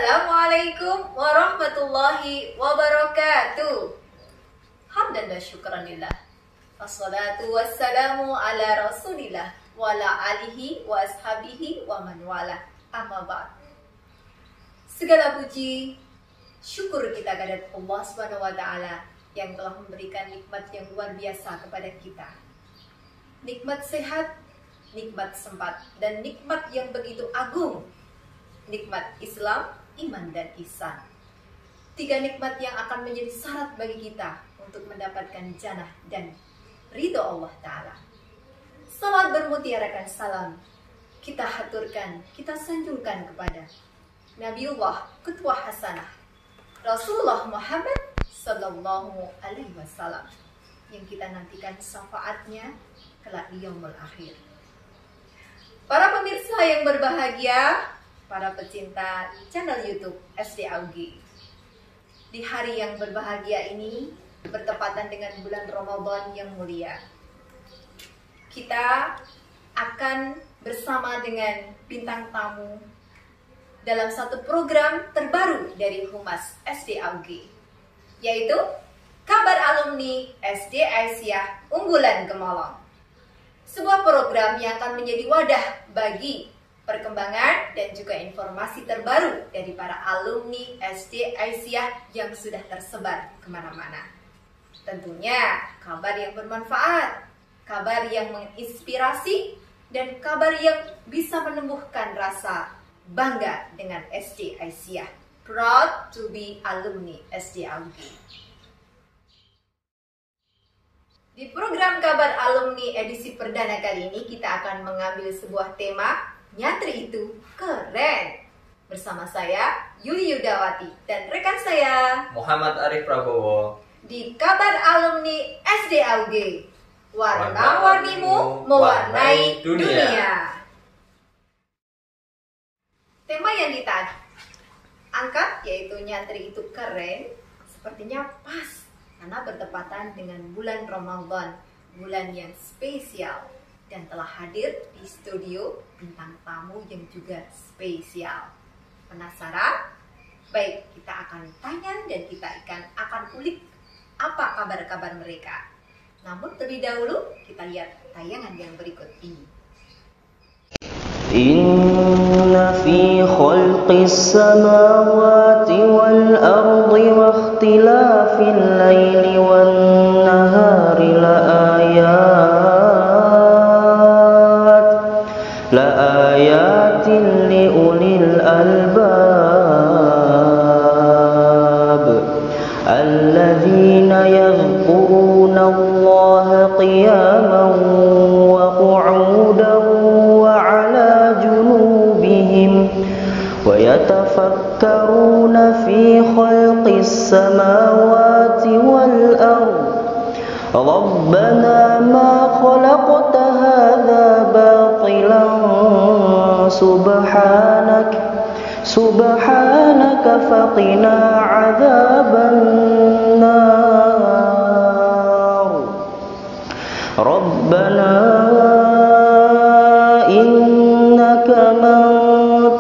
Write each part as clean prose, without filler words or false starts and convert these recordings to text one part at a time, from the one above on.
Assalamualaikum warahmatullahi wabarakatuh. Hamdan wa syukran lillah. Wassalatu wassalamu ala rasulillah wa ala alihi wa ashabihi wa man wala. Amma ba'd. Segala puji, syukur kita kepada Allah Subhanahu wa taala yang telah memberikan nikmat yang luar biasa kepada kita. Nikmat sehat, nikmat sempat, dan nikmat yang begitu agung. Nikmat Islam, iman, dan ihsan. 3 nikmat yang akan menjadi syarat bagi kita untuk mendapatkan jannah dan ridho Allah Ta'ala. Salat bermutiarakan salam kita haturkan, kita sanjungkan kepada Nabiullah Qudwah Hasanah Rasulullah Muhammad Sallallahu Alaihi Wasallam yang kita nantikan syafaatnya kelak di yaumul akhir. Para pemirsa yang berbahagia, para pecinta channel YouTube SD Augie, di hari yang berbahagia ini bertepatan dengan bulan Ramadan yang mulia, kita akan bersama dengan bintang tamu dalam satu program terbaru dari Humas SD Augie, yaitu Kabar Alumni SD Aisyah Unggulan Gemolong. Sebuah program yang akan menjadi wadah bagi perkembangan dan juga informasi terbaru dari para alumni SD Aisyah yang sudah tersebar kemana-mana. Tentunya kabar yang bermanfaat, kabar yang menginspirasi, dan kabar yang bisa menumbuhkan rasa bangga dengan SD Aisyah. Proud to be alumni SD Augie. Di program Kabar Alumni edisi perdana kali ini kita akan mengambil sebuah tema, nyantri itu keren. Bersama saya Yuli Yudawati dan rekan saya Muhammad Arif Prabowo di Kabar Alumni SD Augie. Warna-warnimu mewarnai dunia. Tema yang kita angkat yaitu nyantri itu keren, sepertinya pas karena bertepatan dengan bulan Ramadan, bulan yang spesial, dan telah hadir di studio bintang tamu yang juga spesial. Penasaran? Baik, kita akan tanya dan kita akan ulik apa kabar-kabar mereka. Namun terlebih dahulu kita lihat tayangan yang berikut ini. Inna fi khalqis samawati wal ardi wa ikhtilafil laili wan nahari la ayatin li ulil albab alladzina yadhkuruna Allaha qiyaman wa qu'udan wa 'ala junubihim wa yatafakkaruna fi khalqis samawati wal ardi ربنا ما خلقت هذا باطلا سبحانك فقنا عذاب النار ربنا إنك من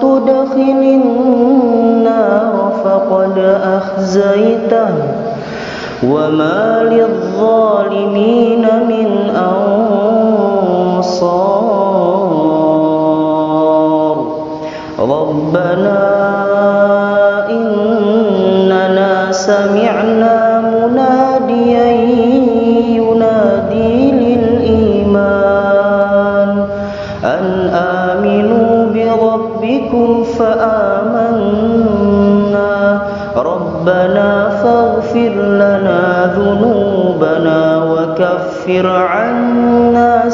تدخل النار فقد أخزيته وما للظالمين من أنصار ربنا إننا سمعنا مناديا ينادي للإيمان أن آمنوا بربكم فآمنا ربنا فاغفر لنا ذنوبنا وكفر عنا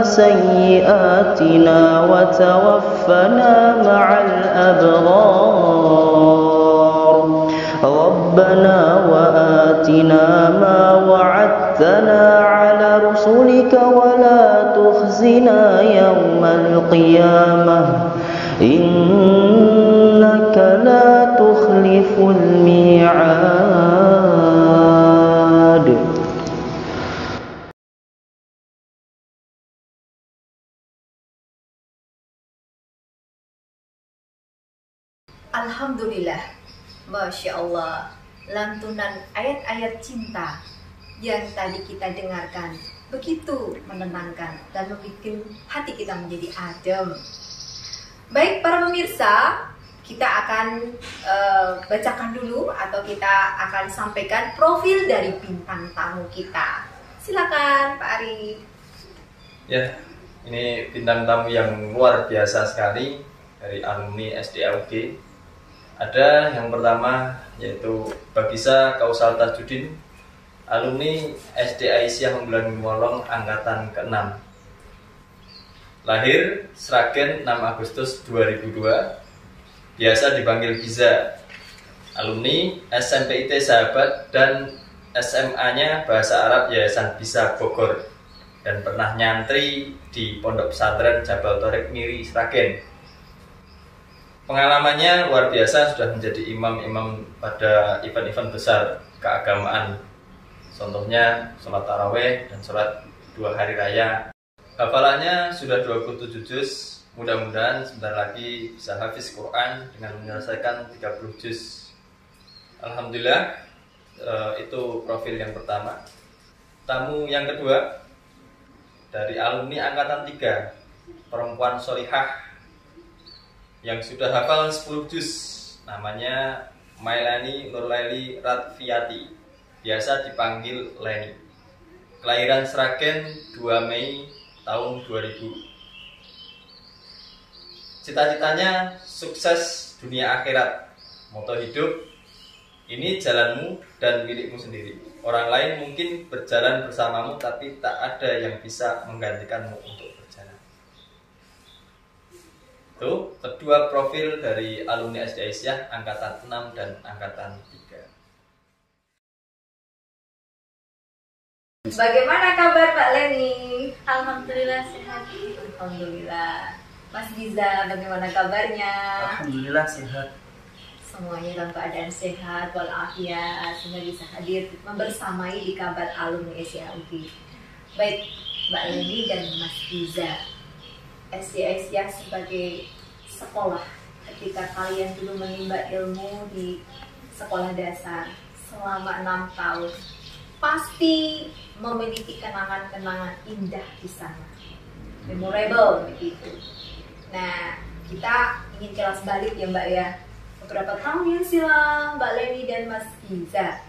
سيئاتنا وتوفنا مع الأبرار ربنا وآتنا ما وعدتنا على رسلك ولا تخزنا يوم القيامة إنك لا تخلف الميعاد. Alhamdulillah, Masya Allah, lantunan ayat-ayat cinta yang tadi kita dengarkan begitu menenangkan dan membuat hati kita menjadi adem. Baik para pemirsa, kita akan bacakan dulu atau kita akan sampaikan profil dari bintang tamu kita. Silakan Pak Arif. Ya, ini bintang tamu yang luar biasa sekali dari alumni SDAUG. Ada yang pertama yaitu Bagisa Kausal Tajudin, alumni SD Aisyah Unggulan Molong angkatan ke-6. Lahir Sragen 6 Agustus 2002. Biasa dipanggil Giza. Alumni SMPIT Sahabat dan SMA-nya Bahasa Arab Yayasan Bisa Bogor, dan pernah nyantri di Pondok Pesantren Jabal Torik Miri Sragen. Pengalamannya luar biasa, sudah menjadi imam-imam pada event-event besar keagamaan. Contohnya sholat taraweh dan sholat 2 hari raya. Hafalannya sudah 27 juz. Mudah-mudahan sebentar lagi bisa hafiz Quran dengan menyelesaikan 30 juz. Alhamdulillah, itu profil yang pertama. Tamu yang kedua dari alumni angkatan 3, perempuan solihah yang sudah hafal 10 juz. Namanya Mailani Nurlaili Ratfiati, biasa dipanggil Leni. Kelahiran Sragen 2 Mei tahun 2000. Cita-citanya sukses dunia akhirat. Moto hidup, ini jalanmu dan milikmu sendiri. Orang lain mungkin berjalan bersamamu, tapi tak ada yang bisa menggantikanmu untuk berjalan. Itu kedua profil dari alumni SD Aisyah angkatan 6 dan angkatan 3. Bagaimana kabar Mbak Leni? Alhamdulillah sehat. Alhamdulillah. Mas Giza, bagaimana kabarnya? Alhamdulillah sehat. Semuanya dalam keadaan sehat walafiat, sehingga bisa hadir membersamai di kabar alumni SDAUG. Baik Mbak Leni dan Mas Giza, SD Aisyah sebagai sekolah ketika kalian dulu menimba ilmu di sekolah dasar selama 6 tahun, pasti memiliki kenangan-kenangan indah di sana, memorable begitu. Nah, kita ingin kelas balik ya Mbak ya. Beberapa tahun yang silam, Mbak Leni dan Mas Giza,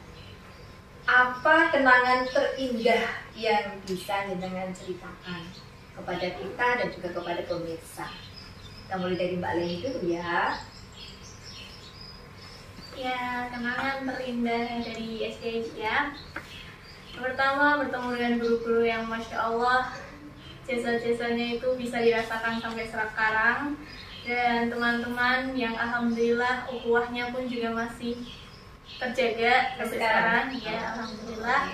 apa kenangan terindah yang bisa jenengan ceritakan kepada kita dan juga kepada pemirsa? Kita mulai dari Mbak Leni dulu ya. Ya, kenangan terindah dari SD Aisyah. Yang pertama, bertemu dengan guru-guru yang Masya Allah, jasa-jasanya itu bisa dirasakan sampai sekarang. Dan teman-teman yang alhamdulillah ukhuwahnya pun juga masih terjaga sampai sekarang. Ya, alhamdulillah.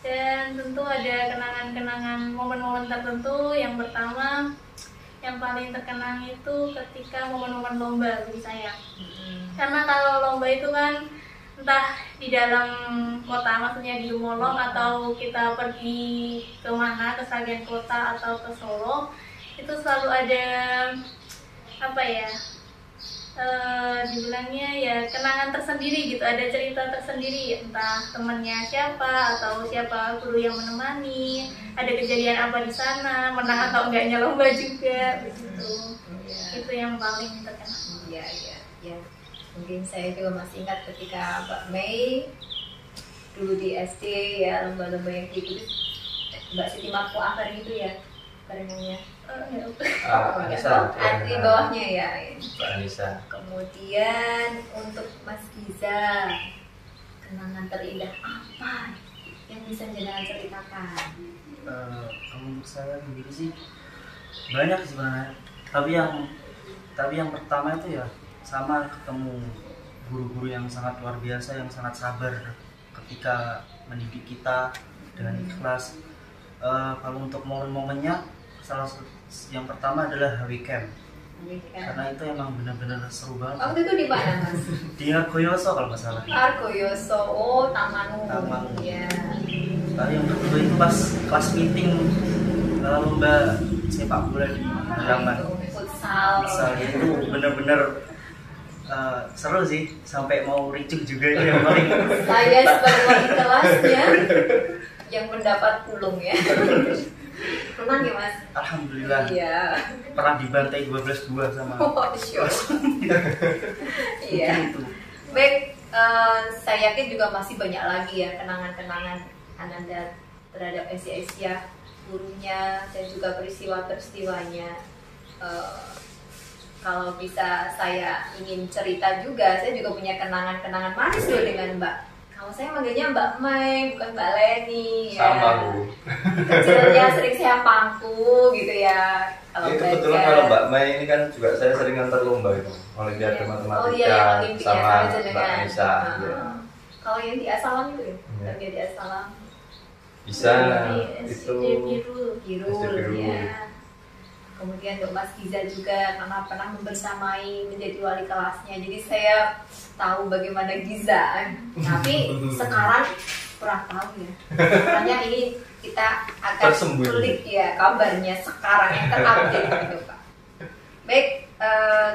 Dan tentu ada kenangan-kenangan momen-momen tertentu. Yang pertama, yang paling terkenang itu ketika momen-momen lomba bagi saya. Karena kalau lomba itu kan entah di dalam kota, maksudnya di Molong, atau kita pergi ke mana, ke Sragen Kota atau ke Solo, itu selalu ada apa ya, dibilangnya ya kenangan tersendiri gitu, ada cerita tersendiri, entah temannya siapa atau siapa guru yang menemani, ada kejadian apa di sana, menang atau enggaknya lomba juga begitu. Itu yang paling terkenal. Iya. Mungkin saya juga masih ingat ketika Mbak Mei dulu di SD ya, lomba-lomba yang diikuti Mbak Siti Marko Akhir itu ya barengannya. Anissa, di bawahnya ya. Mbak Anissa. Kemudian untuk Mas Giza, kenangan terindah apa yang bisa jenengan ceritakan? Kalau untuk saya sendiri sih banyak sih sebenarnya. Tapi yang pertama itu ya sama, ketemu guru-guru yang sangat luar biasa, yang sangat sabar ketika mendidik kita dengan ikhlas. Kalau untuk momen-momennya, salah satu yang pertama adalah HW Camp. Karena itu emang benar-benar seru banget. Waktu itu di mana Mas? Di Argoyoso kalau nggak salah. Argoyoso, oh Taman. Ya. Lalu yang kedua itu pas kelas meeting lomba sepak bola di halaman. Futsal. Itu benar-benar seru sih, sampai mau ricuh juga itu yang paling. Saya sebagai wali kelasnya yang mendapat pulung ya. Pernah ya Mas? Alhamdulillah. Iya. Pernah dibantai 12-2 sama. Oh, sure. Iya. Itu. Baik, saya yakin juga masih banyak lagi ya kenangan-kenangan Ananda terhadap Asia, gurunya dan juga peristiwa-peristiwanya. Kalau bisa saya ingin cerita juga, saya juga punya kenangan-kenangan manis loh dengan Mbak. Kalau saya manggilnya Mbak Mai, bukan Mbak Leni. Sama ya. Bu. Kecilnya sering saya pangku gitu ya. Kalau Ini kebetulan kalau Mbak Mai ini kan juga saya sering antar lomba itu, Olimpiade Iya. Matematika Oh iya, yang Olimpik ya, sama sama Mbak jenengan. Anissa. Nah, Ya. Kalau yang di Asalam itu ya, Iya. yang di Asalam Bisa Di itu SD Biru. Birul Birul. ya. Kemudian untuk Mas Giza juga karena pernah membersamai menjadi wali kelasnya. Jadi saya tahu bagaimana Giza. Tapi sekarang kurang tahu ya. Makanya ini kita akan Tersembunyi. kulik ya kabarnya sekarang yang terupdate gitu Pak. Baik,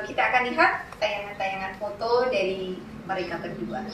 kita akan lihat tayangan-tayangan foto dari mereka berdua.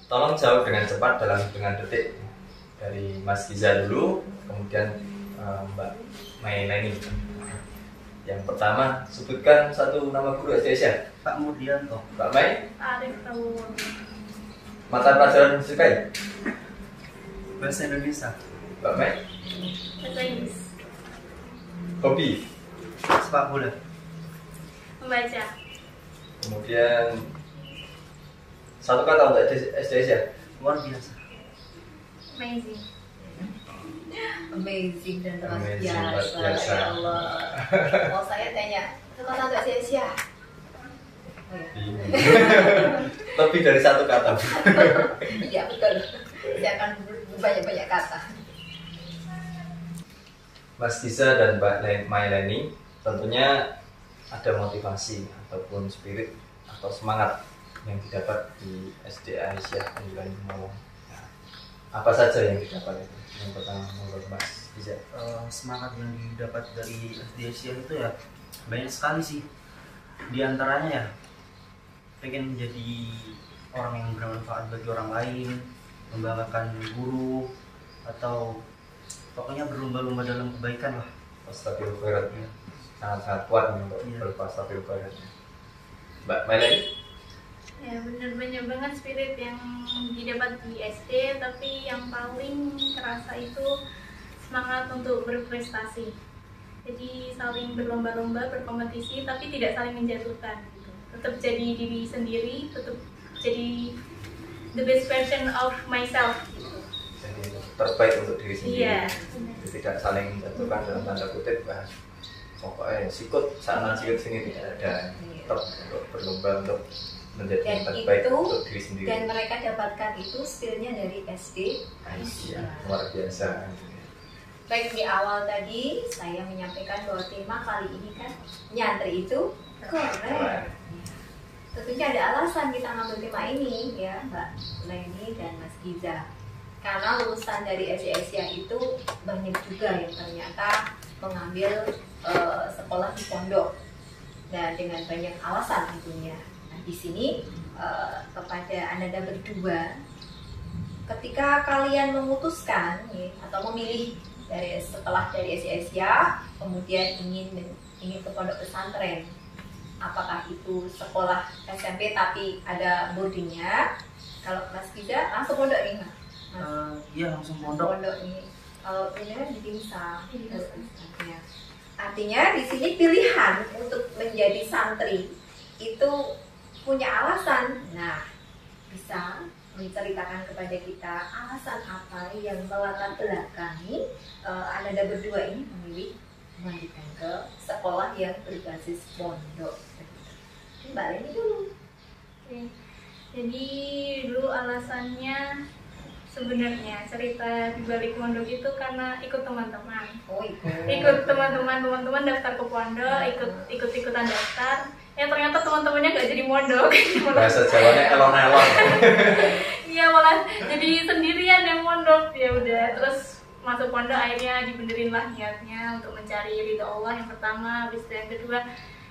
Tolong jawab dengan cepat dalam hitungan detik. Dari Mas Giza dulu, kemudian Mbak Mai Leni. Yang pertama, sebutkan satu nama guru SD Asia. Pak Murdianto. Mbak Mai, Arif Tawur. mata pelajaran disukai. Bahasa Indonesia. Mbak Mai, Bahasa Inggris. hobi. Sepak bola. Membaca. Kemudian satu kata untuk SD Asia. Luar biasa. Amazing. Amazing dan luar Amazing, biasa, luar biasa. ya Allah. Mau saya tanya, kata untuk Asia? Oh, ya. Lebih dari satu kata. Iya betul. Saya akan banyak-banyak kata. Mas Giza dan Mbak Mai Leni tentunya ada motivasi ataupun spirit atau semangat yang didapat di SD Aisyah Anjuran Malang. Nah, apa saja yang didapat itu? Yang pertama menurut Mas Giza. Semangat yang didapat dari SD Asia itu ya banyak sekali sih. Di antaranya ya pengen menjadi orang yang bermanfaat bagi orang lain, membanggakan guru, atau pokoknya berlomba-lomba dalam kebaikan lah. Astagfirullah khairat. Sangat-sangat kuat untuk Iya. berpastafir khairat. Mbak Mai Leni. Ya bener-bener banget spirit yang didapat di SD, tapi yang paling terasa itu semangat untuk berprestasi. Jadi saling berlomba-lomba, berkompetisi, tapi tidak saling menjatuhkan. Gitu. Tetap jadi diri sendiri, tetap jadi the best version of myself. Gitu. Jadi terbaik untuk diri sendiri. Iya. Jadi tidak saling menjatuhkan dalam tanda kutip. Pokoknya sikut sana sikut sini tidak ada. Tetap untuk berlomba untuk menjadi yang Dan terbaik itu untuk diri sendiri. dan mereka dapatkan itu skillnya dari SD. Aisyah luar biasa. Baik, di awal tadi saya menyampaikan bahwa tema kali ini kan nyantri itu keren. Tentunya ada alasan kita ngambil tema ini ya Mbak Leni dan Mas Giza. Karena lulusan dari SD Asia itu banyak juga yang ternyata mengambil sekolah di pondok dan dengan banyak alasan tentunya. Nah, di sini kepada Anda berdua, ketika kalian memutuskan ya, atau memilih setelah dari SD Asia kemudian ingin ke pondok pesantren, apakah itu sekolah SMP tapi ada boardingnya? Kalau Mas Giza langsung pondok nih, Iya langsung pondok. Pondok ini. Kalau ini kan di Timsah. Ya. Artinya di sini pilihan untuk menjadi santri itu punya alasan. Nah, bisa menceritakan kepada kita alasan apa yang melatar belakangi Anda berdua ini memilih melanjutkan ke sekolah yang berbasis pondok. Mbak Leni dulu. Oke. Jadi dulu alasannya sebenarnya cerita di balik pondok itu karena ikut teman-teman. Oh, Ikut teman-teman daftar ke pondok, ikut-ikutan daftar. Ternyata teman-temannya nggak jadi mondok. Bahasa Jawanya elon-elon. Iya malah jadi sendirian yang mondok. Ya udah, terus masuk pondok akhirnya dibenerin lah niatnya untuk mencari ridho Allah yang pertama. Habis itu yang kedua,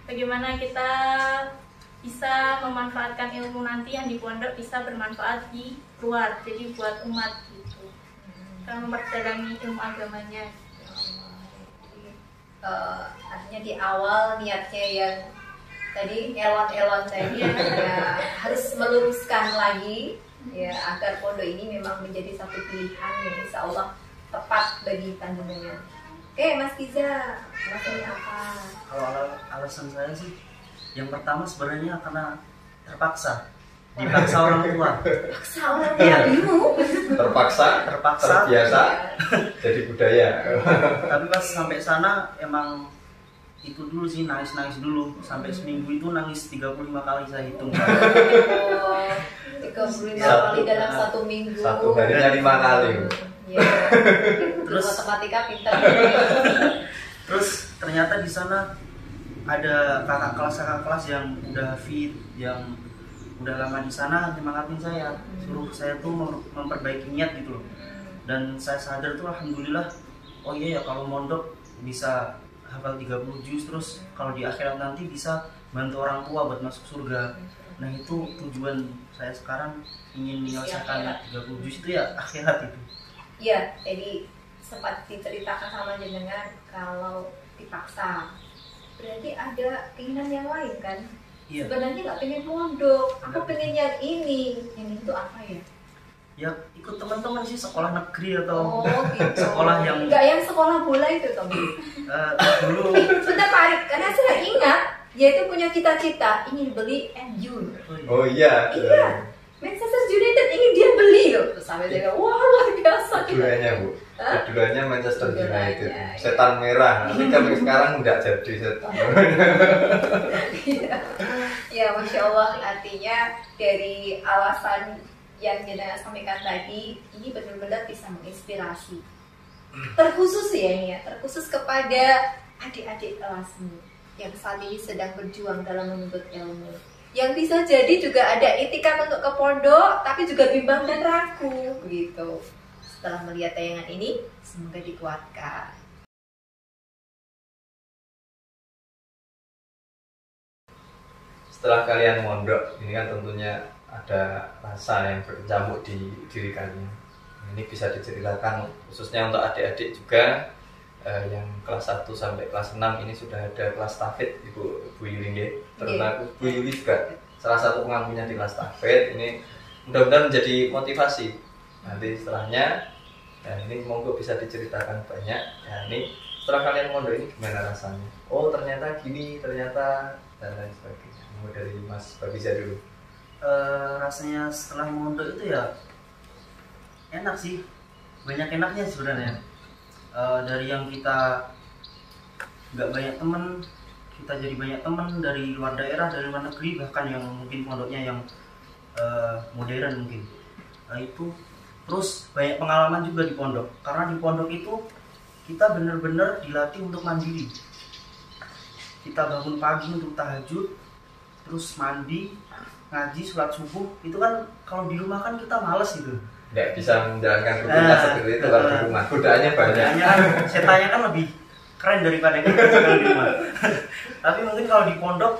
bagaimana kita bisa memanfaatkan ilmu nanti yang di pondok bisa bermanfaat di luar, jadi buat umat gitu. Kita memperdalami ilmu agamanya. Artinya di awal niatnya yang tadi elon-elon tadi ya harus meluruskan lagi ya agar pondok ini memang menjadi satu pilihan yang insya Allah tepat bagi panjenengan. Oke, Mas Kiza, alasannya apa? Kalau alasan saya sih, yang pertama sebenarnya karena dipaksa orang tua. Paksa orang Iya. tuamu. Terpaksa, terbiasa, jadi budaya. Tapi pas sampai sana emang itu dulu sih, nangis dulu sampai seminggu itu nangis 35 kali saya hitung. Oh, 35 kali dalam satu minggu. Satu harinya 5 kali. Ya. Terus matematika pintar. Terus ternyata di sana ada kakak kelas yang udah fit, yang udah lama di sana nyemangatin saya, suruh saya tuh memperbaiki niat gitu loh. Dan saya sadar tuh alhamdulillah, oh iya ya kalau mondok bisa hafal 30 juz, terus kalau di akhirat nanti bisa bantu orang tua buat masuk surga. Nah itu tujuan saya sekarang, ingin menyelesaikan 30 juz itu ya akhirat itu. Iya, jadi sempat diceritakan sama jenengan kalau dipaksa berarti ada keinginan yang lain kan? Iya. Sebenarnya nggak pengen mondok, aku pengen yang ini itu apa ya? Ya ikut teman-teman sih, sekolah negeri atau gitu. sekolah yang nggak yang sekolah bola itu Tom. dulu. Sebentar Pak Arif, karena saya ingat dia itu punya cita-cita ingin beli MU. Oh iya. Iya, Manchester United ingin dia beli loh. Terus sampai saya bilang, wah luar biasa. Keduanya Bu, keduanya Manchester Keduanya, United. ya. Setan merah, tapi sampai sekarang nggak jadi setan. Ya, Masya Allah, artinya dari alasan yang jenengan sampaikan tadi, ini benar-benar bisa menginspirasi. Terkhusus ya ini ya, terkhusus kepada adik-adik kelasmu yang saat ini sedang berjuang dalam menuntut ilmu. Yang bisa jadi juga ada itikat untuk ke pondok, tapi juga bimbang dan ragu, begitu. Setelah melihat tayangan ini, semoga dikuatkan. Setelah kalian mondok, ini kan tentunya ada rasa yang berkecamuk di diri kalian. Ini bisa diceritakan khususnya untuk adik-adik juga yang kelas 1 sampai kelas 6 ini sudah ada kelas tafid Ibu Yuli nggih. Terutama Bu Yuli juga salah satu pengampunya di kelas tafid. Ini mudah-mudahan menjadi motivasi nanti setelahnya. Dan ini monggo bisa diceritakan banyak. Ya, ini setelah kalian mondok ini gimana rasanya? Oh ternyata gini, ternyata dan lain sebagainya. Mau dari Mas Babiza dulu. Rasanya setelah mondok itu ya enak sih, banyak enaknya sebenarnya. Dari yang kita nggak banyak teman, kita jadi banyak teman dari luar daerah, dari luar negeri, bahkan yang mungkin pondoknya yang modern mungkin. Itu terus banyak pengalaman juga di pondok, karena di pondok itu kita benar-benar dilatih untuk mandiri. Kita bangun pagi untuk tahajud, terus mandi, ngaji, sholat subuh. Itu kan kalau di rumah kan kita males gitu, nggak bisa menjalankan rutinitas seperti itu kalau di rumah. Godaannya banyak. Setannya kan lebih keren daripada kita sekarang di rumah. Tapi mungkin kalau di pondok,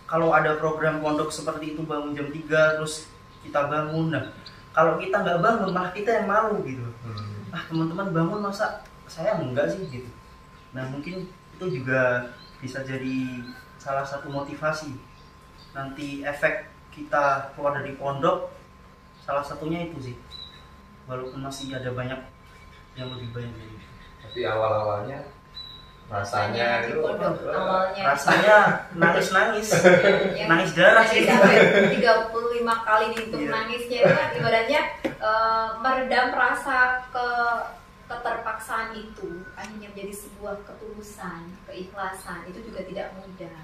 kalau ada program pondok seperti itu bangun jam 3 terus kita bangun. Nah, kalau kita nggak bangun malah kita yang malu gitu. Teman-teman bangun masa saya enggak sih gitu. Nah mungkin itu juga bisa jadi salah satu motivasi nanti efek kita keluar dari pondok salah satunya itu sih, walaupun masih ada banyak yang lebih banyak dari itu. Tapi awalnya rasanya di itu pondok awalnya Rasanya nangis yang nangis darah sih. sampai 35 kali dihitung Iya. nangisnya itu kan ibaratnya meredam rasa keterpaksaan itu akhirnya menjadi sebuah ketulusan, keikhlasan. Itu juga tidak mudah.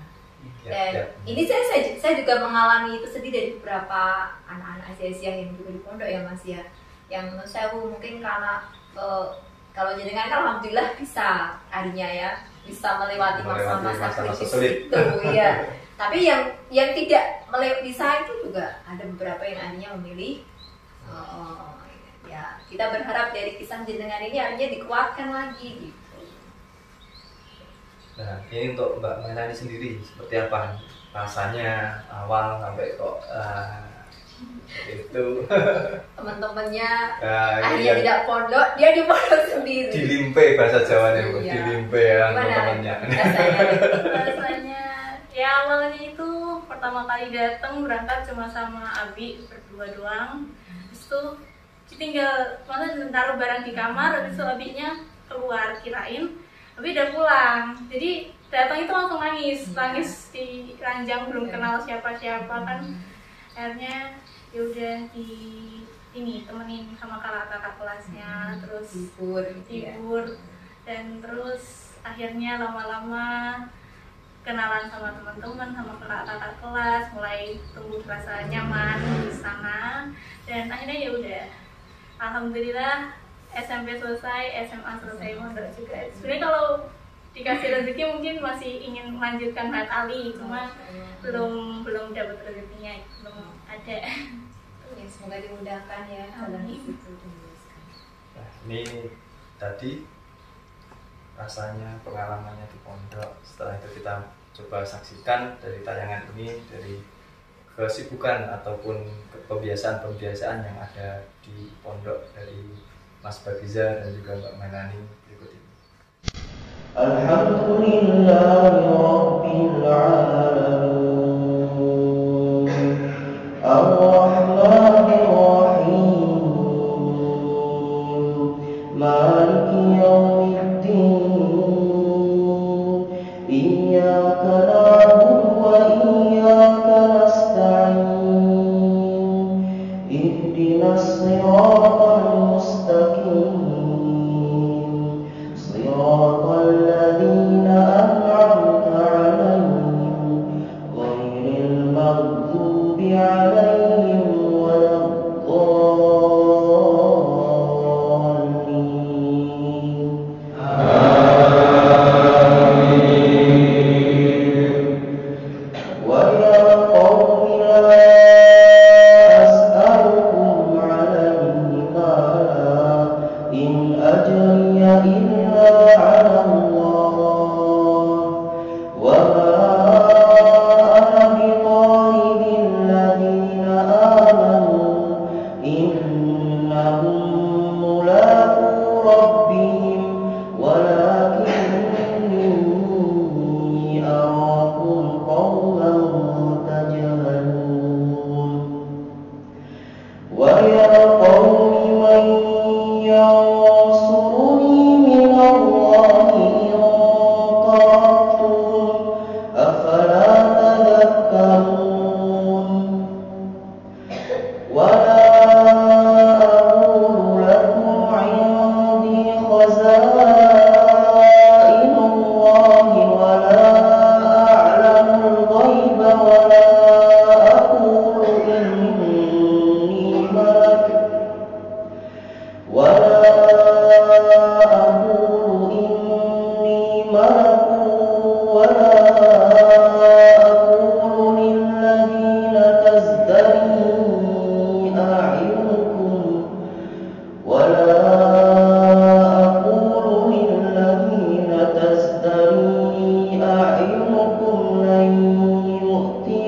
Dan ini saya juga mengalami itu sendiri dari beberapa anak-anak Asia yang juga di pondok ya Mas ya. Yang menurut saya mungkin karena kalau jenengan kan alhamdulillah bisa akhirnya ya bisa melewati masa-masa kritis sulit. itu ya. Tapi yang tidak bisa itu juga ada beberapa yang akhirnya memilih ya kita berharap dari kisah jenengan ini akhirnya dikuatkan lagi gitu. Nah, ini untuk Mbak Melani sendiri seperti apa rasanya awal sampai kok itu Teman-temannya nah, akhirnya tidak pondok, dia di pondok sendiri. dilimpe bahasa Jawanya Bu, Iya. dilimpe ya Gimana teman-temannya. rasanya? Rasanya ya awalnya itu pertama kali datang berangkat cuma sama Abi berdua doang. Terus tuh tinggal taruh barang di kamar, habis itu Abinya keluar kirain Abi udah pulang. Jadi datang itu langsung nangis di ranjang, belum kenal siapa-siapa kan. Akhirnya ya udah temenin sama kakak kelasnya, terus Hibur. dan terus akhirnya lama-lama kenalan sama teman-teman, sama kakak kelas, mulai tumbuh rasa nyaman di sana. Dan akhirnya ya udah, alhamdulillah SMP selesai, SMA selesai, mondok juga. Sebenarnya kalau dikasih rezeki mungkin masih ingin melanjutkan Ali, cuma belum dapat rezekinya, belum ada. Ya, semoga dimudahkan ya dalam itu. Nah, ini tadi rasanya pengalamannya di pondok. Setelah itu kita coba saksikan dari tayangan ini, dari kesibukan ataupun pembiasaan yang ada di pondok dari Mas Bagiza dan juga Mbak Melani berikut ini. Alhamdulillahirabbil alamin. Ar-Rahmanir Rahim. Maliki yaumiddin. Iyyaka na'budu wa iyyaka nasta'in. Ihdinas siratal mustaqim. Siratal ladzina an'amta 'alaihim ghairil maghdubi 'alaihim waladdallin. Wa ya qaumi la as'alukum 'alaihi mala in ajriya illa 'ala Allah wa ma ana biṭaridil ladzina amanu innahum mulaqu rabbihim walakinni araakum qauman tajhalun. وَيَا قَوْمِ مَنْ يَنصُرُنِي مِنَ اللَّهِ إِنْ طَرَدتُّمْ أَفَلَا تَذَكَّرُونَ وَلَا أَقُولُ لَكُمْ عِنْدِي خَزَائِنُ اللَّهِ وَلَا أَعْلَمُ الْغَيْبَ وَلَا أَقُولُ إِنِّي مَلَكٌ ولا أقول للذين تزدري أعينكم لن يؤتي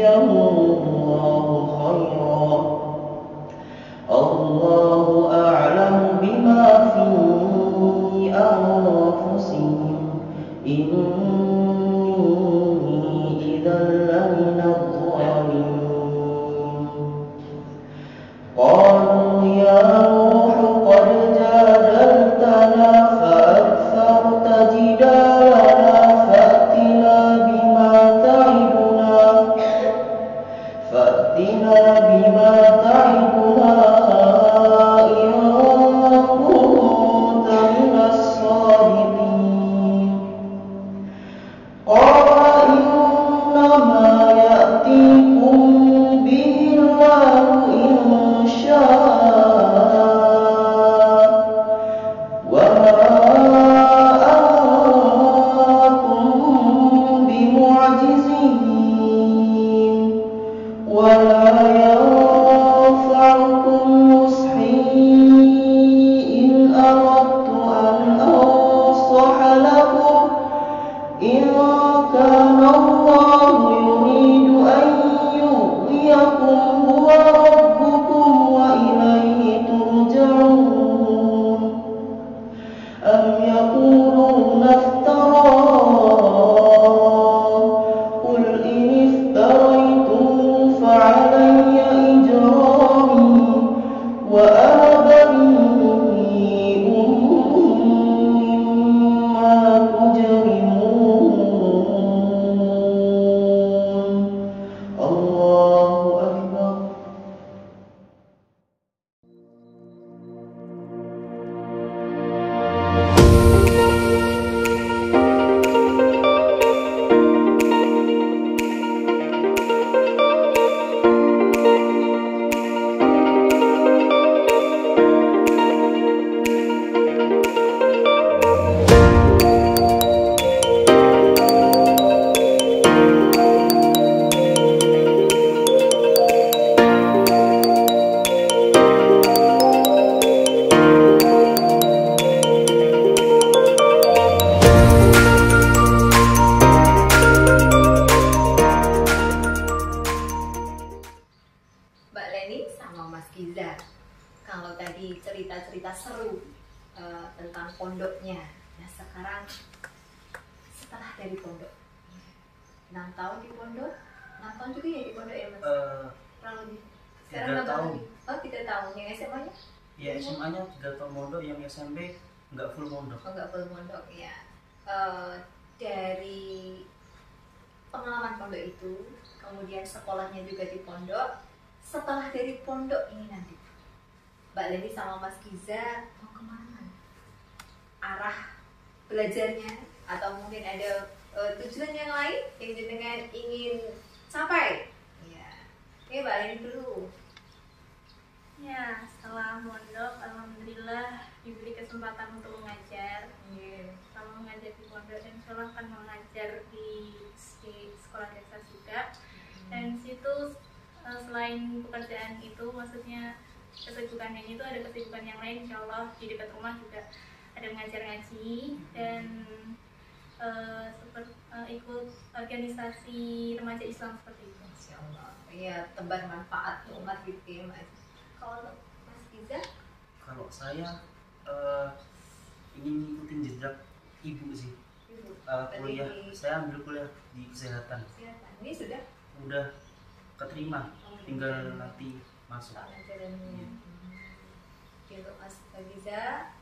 ولا ينفعكم نصحي إن أردت أن أنصح لكم إن كان الله يريد أن يغويكم هو ربكم وإليه ترجعون أم يقولون افتراه قل إن افتريته فعلي إجرامي وأنا بريء مما تجرمون الله أكبر. Mbak Leni sama Mas Giza, kalau tadi cerita-cerita seru tentang pondoknya, nah sekarang setelah dari pondok, 6 tahun di pondok, 6 tahun juga ya di pondok ya Mas? Kurang lebih. Sekarang 3 nambah tahun. lagi. Oh 3 tahun, yang SMA-nya? Ya SMA-nya 3 tahun mondok, yang SMP nggak full mondok. Oh nggak full pondok ya. Dari pengalaman pondok itu, kemudian sekolahnya juga di pondok. Setelah dari pondok ini nanti, Mbak Leni sama Mas Giza mau kemana? Arah belajarnya atau mungkin ada tujuan yang lain yang jenengan ingin capai? Ya, oke Mbak Leni dulu. Ya, setelah mondok, alhamdulillah diberi kesempatan untuk mengajar. Selama mengajar di pondok dan insyaallah akan mengajar di sekolah desa juga. Dan situ selain pekerjaan itu, maksudnya kesibukan yang itu, ada kesibukan yang lain. Insyaallah di dekat rumah juga ada mengajar ngaji dan ikut organisasi remaja Islam seperti itu. Masya Allah, ya tebar manfaat umat gitu ya Mas. Kalau Mas Giza? Kalau saya ingin ngikutin jejak ibu sih. Ibu, Kuliah, tadi saya ambil kuliah di kesehatan. kesehatan. Ini sudah Udah keterima, tinggal nanti masuk. tak jalannya. Oke, untuk Mas Giza,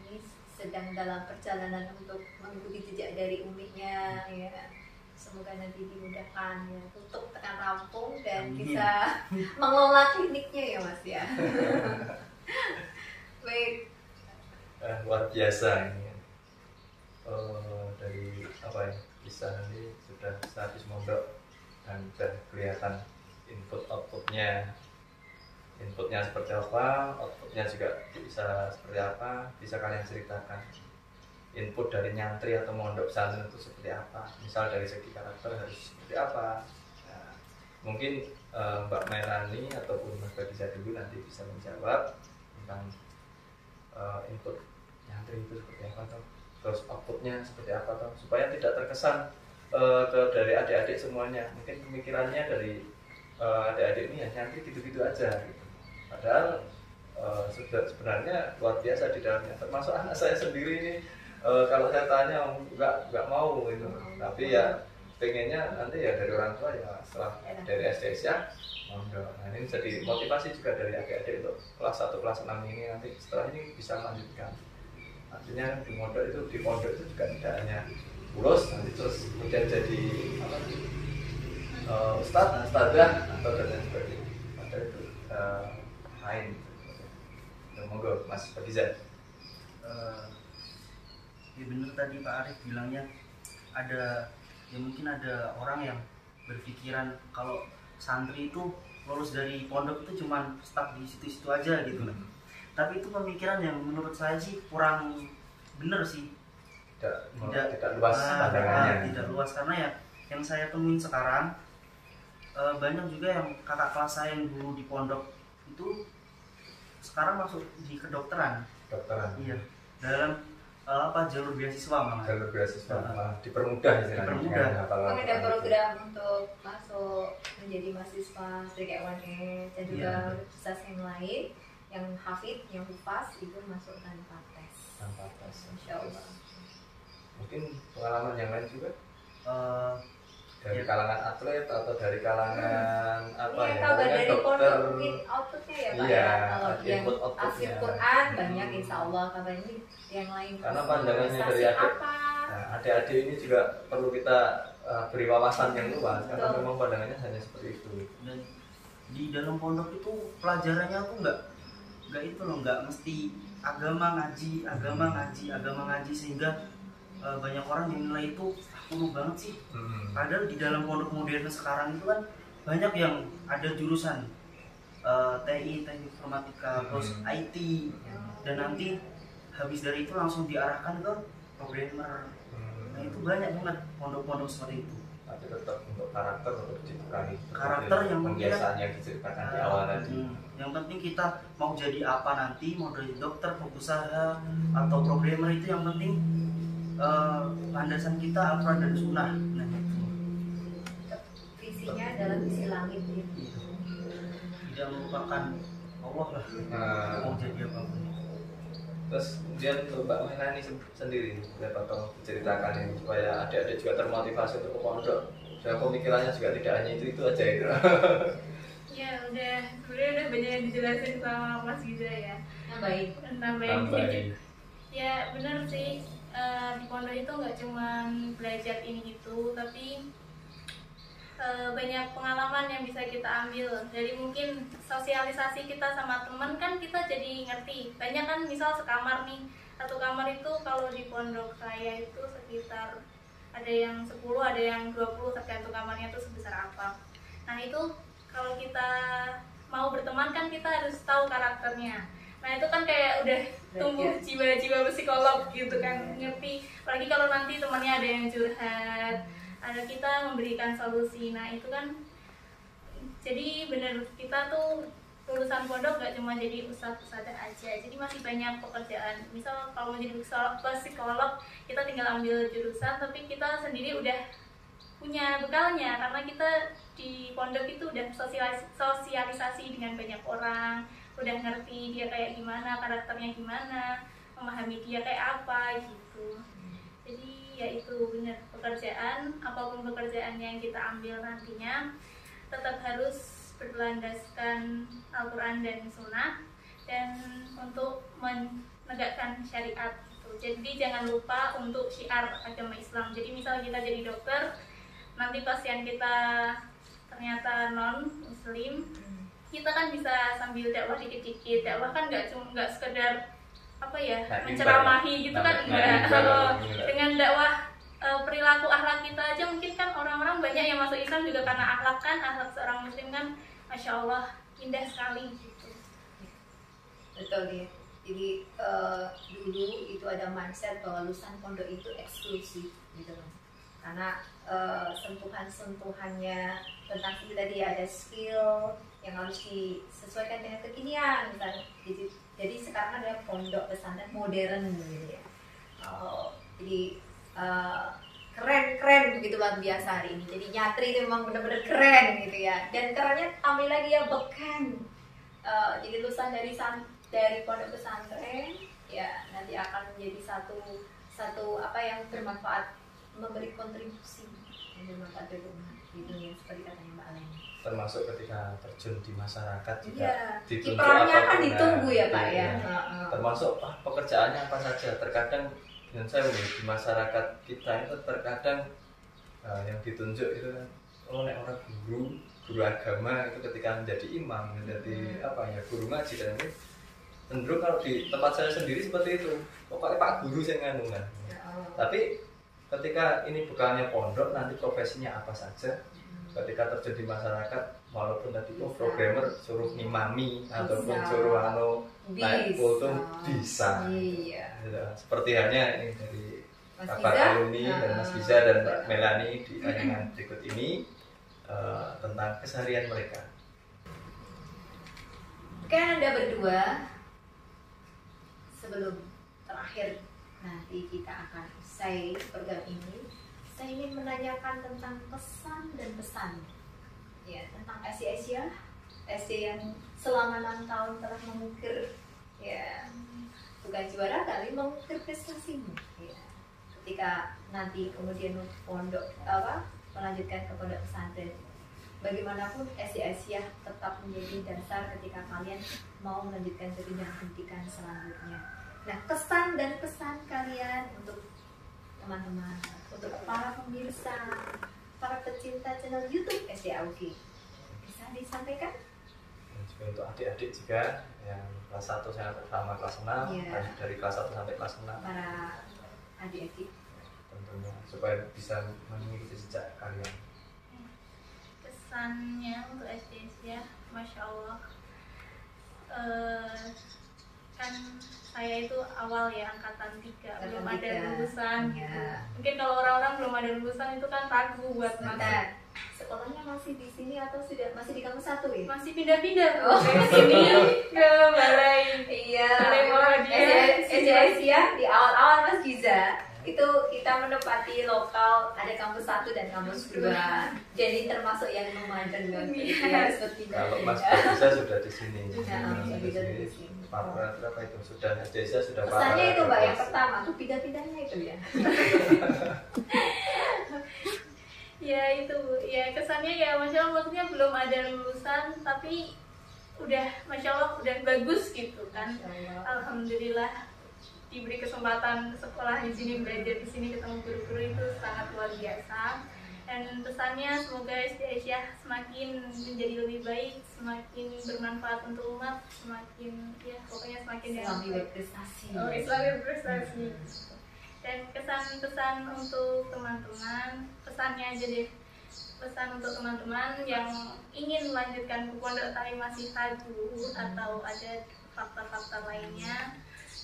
ini sedang dalam perjalanan untuk mengikuti jejak dari uminya ya. Semoga nanti dimudahkan ya untuk tekan rampung dan Amin. bisa mengelola kliniknya ya Mas ya. Baik, Luar biasa ini. Dari apa ya, kisah ini sudah habis mondok dan sudah kelihatan inputnya seperti apa, outputnya juga bisa seperti apa, bisa kalian ceritakan. Input dari nyantri atau mondok pesantren itu seperti apa, misal dari segi karakter harus seperti apa. Nah, mungkin Mbak Melani ataupun Mas Bagisa dulu nanti bisa menjawab tentang input nyantri itu seperti apa toh, terus outputnya seperti apa toh, supaya tidak terkesan dari adik-adik semuanya. Mungkin pemikirannya dari adik-adik ini ya nyantri gitu-gitu aja gitu. Padahal sebenarnya luar biasa di dalamnya, termasuk anak saya sendiri ini. Kalau saya tanya nggak mau gitu, tapi ya pengennya nanti ya dari orang tua ya setelah dari SD ya mondok. Nah ini jadi motivasi juga dari adik-adik untuk kelas 1 kelas 6 ini, nanti setelah ini bisa melanjutkan. Artinya di pondok itu juga tidak hanya lulus nanti terus kemudian jadi apa, ustadz, ustadzah atau dan lain sebagainya. Padahal itu lain. Monggo Mas Bagisa. Ya bener tadi Pak Arif bilangnya, ada ya mungkin ada orang yang berpikiran kalau santri itu lulus dari pondok itu cuman stuck di situ-situ aja gitu lah. Tapi itu pemikiran yang menurut saya sih kurang bener sih. Tidak luas pandangannya. Tidak luas, karena ya yang saya temuin sekarang banyak juga yang kakak kelas saya yang dulu di pondok itu sekarang masuk di kedokteran. Iya, dalam jalur beasiswa malah. Jalur beasiswa malah dipermudah Dipermudah. Kan ada program untuk masuk menjadi mahasiswa sebagai UNS dan juga universitas yang lain yang hafid, yang hufaz itu masuk tanpa tes. Insya Allah. Mungkin pengalaman yang lain juga dari Ya. kalangan atlet atau dari kalangan apa Iya, ya? kabar Pokoknya dari pondok mungkin outputnya ya Pak Iya, ya. Kalau yang input outputnya. hafid Quran banyak insya Allah kabarnya yang lain. Karena pandangannya dari prestasi adik. apa? Nah, adik-adik ini juga perlu kita beri wawasan yang luas karena Betul. memang pandangannya hanya seperti itu. Dan di dalam pondok itu pelajarannya tuh nggak itu loh, nggak mesti agama ngaji sehingga banyak orang yang nilai itu kuno banget sih. Padahal di dalam pondok modern sekarang itu kan banyak yang ada jurusan TI, teknik informatika, terus IT, dan nanti habis dari itu langsung diarahkan ke programmer. Nah itu banyak banget pondok-pondok seperti itu. Tapi tetap untuk karakter untuk dibekali. Karakter yang pembiasaan yang diceritakan di awal tadi. Yang penting kita mau jadi apa nanti, mau jadi dokter, pengusaha, atau programmer, itu yang penting landasan kita Al-Quran dan Sunnah. Nah itu. Visinya adalah visi langit gitu. Tidak melupakan Allah lah. Mau jadi apapun. Terus kemudian untuk Mbak Melani sendiri, dapat tolong diceritakan ini supaya adik-adik juga termotivasi untuk ke pondok. Dan pemikirannya juga tidak hanya itu aja itu. Ya udah, sebenarnya udah banyak yang dijelasin sama Mas Giza ya. Baik. Nambahin sedikit. Ya benar sih, di pondok itu nggak cuma belajar ini itu, tapi banyak pengalaman yang bisa kita ambil. Dari mungkin sosialisasi kita sama teman kan kita jadi ngerti. Banyak kan misal sekamar nih, satu kamar itu kalau di pondok saya itu sekitar ada yang 10, ada yang 20, tergantung kamarnya itu sebesar apa. Nah itu kalau kita mau berteman kan kita harus tahu karakternya. Nah itu kan kayak udah tumbuh jiwa-jiwa psikolog gitu kan, ngerti. Apalagi kalau nanti temannya ada yang curhat, ada kita memberikan solusi. Nah itu kan jadi bener, kita tuh lulusan pondok gak cuma jadi ustadz-ustadzah aja, jadi masih banyak pekerjaan. Misal kalau mau jadi psikolog, kita tinggal ambil jurusan, tapi kita sendiri udah punya bekalnya karena kita di pondok itu udah sosialisasi dengan banyak orang, udah ngerti dia kayak gimana, karakternya gimana, memahami dia kayak apa gitu. Jadi ya itu benar, pekerjaan, apapun pekerjaan yang kita ambil nantinya tetap harus berlandaskan Al-Quran dan Sunnah, dan untuk menegakkan syariat gitu. Jadi jangan lupa untuk syiar agama Islam. Jadi misal kita jadi dokter, nanti pasien kita ternyata non muslim, kita kan bisa sambil dakwah dikit-dikit. Dakwah kan nggak sekedar apa ya, menceramahi gitu kan, enggak. Dengan dakwah perilaku akhlak kita aja mungkin kan orang-orang banyak yang masuk Islam juga karena akhlak seorang muslim kan Masya Allah indah sekali gitu. Betul ya. Jadi dulu itu ada mindset bahwa lulusan pondok itu eksklusif gitu kan. Karena sentuhan-sentuhannya tentang itu tadi ada skill yang harus disesuaikan dengan kekinian misalnya. Jadi sekarang ada pondok pesantren modern gitu ya. Jadi keren begitu luar biasa hari ini. Jadi nyatri itu memang benar-benar keren gitu ya. Dan kerennya tambah lagi ya beken. Jadi lulusan dari pondok pesantren ya nanti akan menjadi satu apa yang bermanfaat, memberi kontribusi yang bermanfaat bagi umat gitu ya, seperti katanya Mbak Alen. Termasuk ketika terjun di masyarakat juga Iya. dituntut Kiprahnya apapun, kan ditunggu ya Pak iya. ya. Termasuk pekerjaannya apa saja. Terkadang dan saya di masyarakat kita itu terkadang yang ditunjuk itu kan oleh orang guru agama itu ketika menjadi imam, menjadi apa ya, guru ngaji, dan ini cenderung kalau di tempat saya sendiri seperti itu, pokoknya Pak Guru saya nganu kan. Tapi ketika ini bekalnya pondok, nanti profesinya apa saja, ketika terjadi masyarakat, walaupun tadi programmer suruh ngimami ataupun suruh naik kultum bisa. Iya. Seperti halnya ini dari Bapak Giza, alumni dan Mas Giza dan Mbak Melani di tayangan berikut ini, tentang keseharian mereka. Oke, Anda berdua, sebelum terakhir nanti kita akan usai program ini, saya ingin menanyakan tentang pesan dan pesan ya tentang SC Asia yang selama 6 tahun telah mengukir ya bukan juara kali mengukir prestasimu ya. Ketika nanti kemudian pondok melanjutkan ke pondok pesantren, bagaimanapun SC Asia tetap menjadi dasar ketika kalian mau melanjutkan ke jenjang pendidikan selanjutnya. Nah, kesan dan pesan kalian untuk teman-teman, untuk para pemirsa, para pecinta channel YouTube SC AUG, bisa disampaikan? Dan juga untuk adik-adik juga yang kelas 1 sama kelas 6, Iya. dari kelas 1 sampai kelas 6 Para adik-adik. tentunya supaya bisa mengikuti jejak kalian. Kesannya untuk SD ya, Masya Allah. Kan saya itu awal ya angkatan 3, belum ada Angkatan 3. lulusan Ya. gitu. Mungkin kalau orang-orang belum ada lulusan itu kan ragu buat masuk. Sebentar, sekolahnya masih di sini atau sudah masih di kampus 1 ya? Masih pindah-pindah Oh. dari sini ke balai. Iya. Balai Muhammadiyah. SC Asia di awal-awal Mas Giza itu kita menempati lokal, ada kampus 1 dan kampus 2. Jadi termasuk yang nomaden banget. Iya. Seperti Kalau Mas itu. bisa sudah di sini. Ya, sudah di sini. Berapa itu? Sudah Desa sudah Pesannya itu Mbak yang kelas. pertama tuh pindah-pindahnya itu ya. Ya itu Bu. Ya kesannya ya Masya Allah, maksudnya belum ada lulusan tapi udah Masya Allah udah bagus gitu kan. Alhamdulillah diberi kesempatan sekolah di sini, belajar di sini, ketemu guru-guru itu sangat luar biasa. Dan pesannya semoga SD Asia semakin menjadi lebih baik, semakin bermanfaat untuk umat, semakin ya pokoknya semakin Islami berprestasi. Oh, Islami berprestasi. Dan kesan-pesan untuk teman-teman, pesannya aja deh. Pesan untuk teman-teman yang ingin melanjutkan ke pondok tapi masih ragu atau ada faktor-faktor lainnya,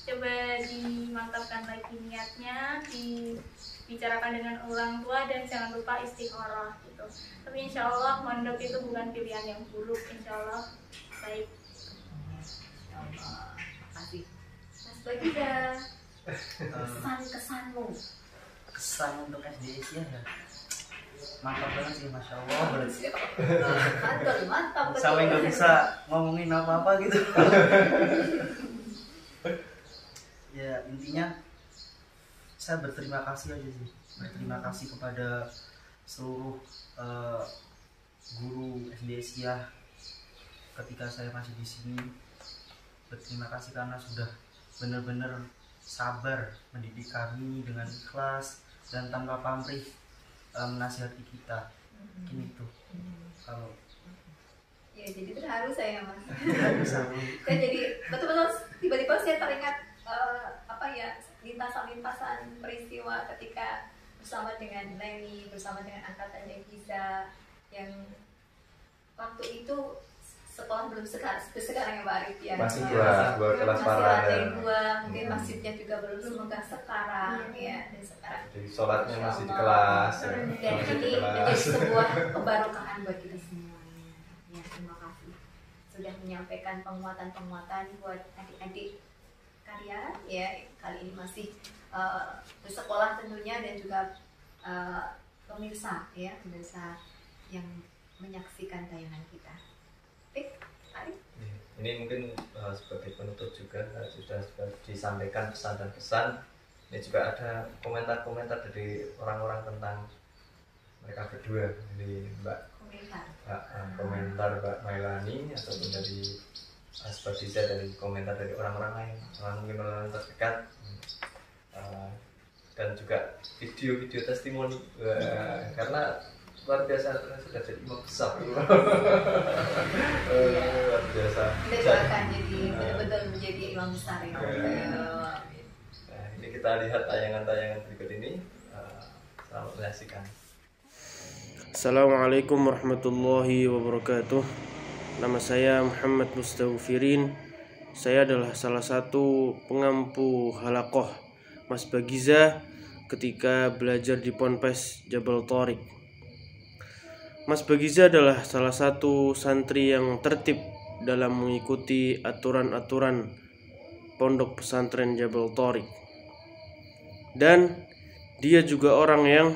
coba dimantapkan lagi niatnya, dibicarakan dengan orang tua dan jangan lupa istiqoroh gitu. Tapi insya Allah mondok itu bukan pilihan yang buruk, insya Allah baik. Makasih. Mas Baginda, kesan-kesanmu. Kesan untuk SD Asia ya mantap banget sih, Masya Allah. Mantap betul. Sampai nggak bisa ngomongin apa-apa gitu. Ya intinya saya berterima kasih aja sih, berterima kasih kepada seluruh guru SD Asia ketika saya masih di sini. Berterima kasih karena sudah benar-benar sabar mendidik kami dengan ikhlas dan tanpa pamrih menasihati kita. Mungkin itu kalau Ya jadi terharu saya Mas. bisa. Saya jadi betul-betul tiba-tiba saya teringat lintasan-lintasan peristiwa ketika bersama dengan Leni, bersama dengan angkatan yang bisa, yang waktu itu sekolah belum sekarang ya Pak Arif ya. Masih dua kelas Masih paralel. lantai 2, mungkin masjidnya juga belum semoga sekarang ya, dan sekarang Jadi sholatnya Masya masih di Allah. kelas. Dan Masih di ini kelas. menjadi sebuah kebarokahan buat kita semuanya. Ya, terima kasih sudah menyampaikan penguatan-penguatan buat adik-adik kalian ya, kali ini masih bersekolah tentunya, dan juga pemirsa ya, pemirsa yang menyaksikan tayangan kita. Baik, Arif. Ini mungkin sebagai penutup juga sudah disampaikan pesan dan pesan. Ini juga ada komentar-komentar dari orang-orang tentang mereka berdua, dari komentar Mbak Mailani ataupun dari Asbadiza, dari komentar dari orang-orang lain, mungkin orang terdekat, dan juga video-video testimoni, karena luar biasa sudah jadi imam besar. Luar biasa. Kita juga akan jadi betul-betul menjadi imam besar ya. Nah, ini kita lihat tayangan-tayangan berikut ini. Selamat menyaksikan. Assalamualaikum warahmatullahi wabarakatuh. Nama saya Muhammad Mustaufirin. Saya adalah salah satu pengampu halaqah Mas Bagiza ketika belajar di Ponpes Jabal Thariq. Mas Bagiza adalah salah satu santri yang tertib dalam mengikuti aturan-aturan Pondok Pesantren Jabal Thariq. Dan dia juga orang yang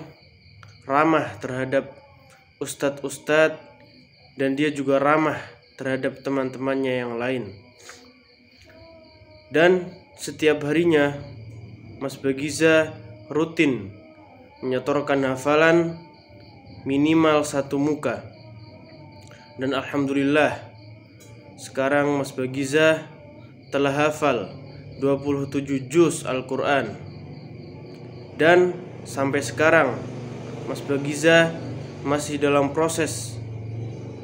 ramah terhadap ustadz-ustadz, dan dia juga ramah terhadap teman-temannya yang lain. Dan setiap harinya Mas Bagiza rutin menyetorkan hafalan minimal 1 muka. Dan alhamdulillah sekarang Mas Bagiza telah hafal 27 juz Al-Quran. Dan sampai sekarang Mas Bagiza masih dalam proses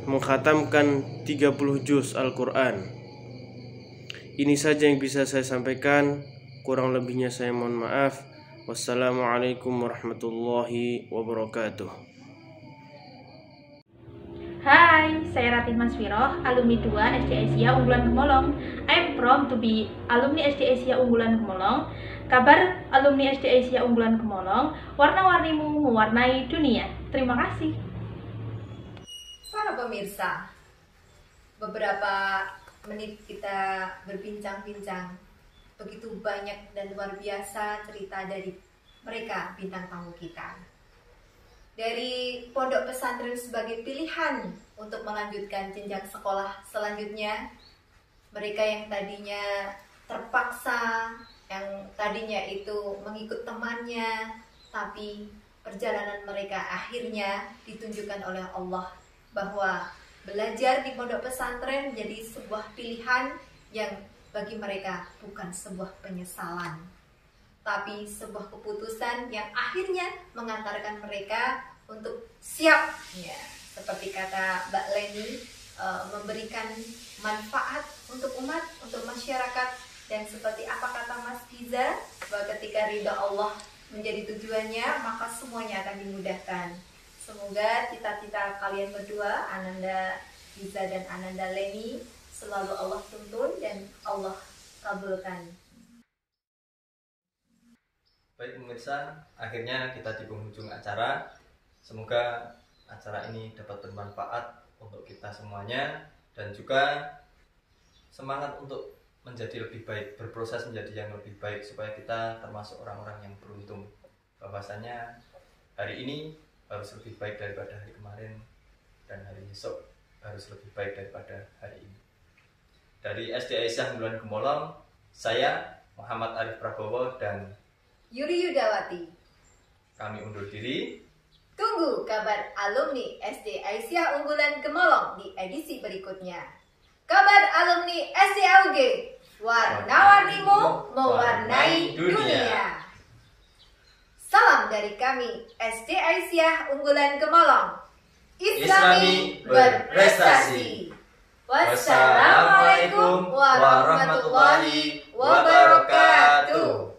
mengkhatamkan 30 juz Al-Quran. Ini saja yang bisa saya sampaikan, kurang lebihnya saya mohon maaf. Wassalamualaikum warahmatullahi wabarakatuh. Hai, saya Ratin Masfiroh, alumni 2 SD Asia Unggulan Gemolong. I'm proud to be alumni SD Asia Unggulan Gemolong. Kabar alumni SD Asia Unggulan Gemolong, warna-warnimu mewarnai dunia. Terima kasih. Para pemirsa, beberapa menit kita berbincang-bincang. Begitu banyak dan luar biasa cerita dari mereka, bintang tamu kita. Dari pondok pesantren sebagai pilihan untuk melanjutkan jenjang sekolah selanjutnya, mereka yang tadinya terpaksa, yang tadinya itu mengikut temannya, tapi perjalanan mereka akhirnya ditunjukkan oleh Allah bahwa belajar di pondok pesantren menjadi sebuah pilihan yang bagi mereka bukan sebuah penyesalan, tapi sebuah keputusan yang akhirnya mengantarkan mereka untuk siap, ya, seperti kata Mbak Leni, memberikan manfaat untuk umat, untuk masyarakat. Dan seperti apa kata Mas Giza, bahwa ketika ridha Allah menjadi tujuannya, maka semuanya akan dimudahkan. Semoga cita-cita kalian berdua, Ananda Giza dan Ananda Leni, selalu Allah tuntun dan Allah kabulkan. Baik pemirsa, akhirnya kita di penghujung acara. Semoga acara ini dapat bermanfaat untuk kita semuanya, dan juga semangat untuk menjadi lebih baik, berproses menjadi yang lebih baik, supaya kita termasuk orang-orang yang beruntung, bahwasanya hari ini harus lebih baik daripada hari kemarin, dan hari esok harus lebih baik daripada hari ini. Dari SD Aisyah Unggulan Gemolong, saya Muhammad Arif Prabowo dan Yuri Yudawati, kami undur diri. Tunggu kabar alumni SD Aisyah Unggulan Gemolong di edisi berikutnya. Kabar alumni SD AUG, warna-warnimu mewarnai dunia. Salam dari kami SD Aisyah Unggulan Gemolong, Islami berprestasi. Wassalamualaikum warahmatullahi wabarakatuh.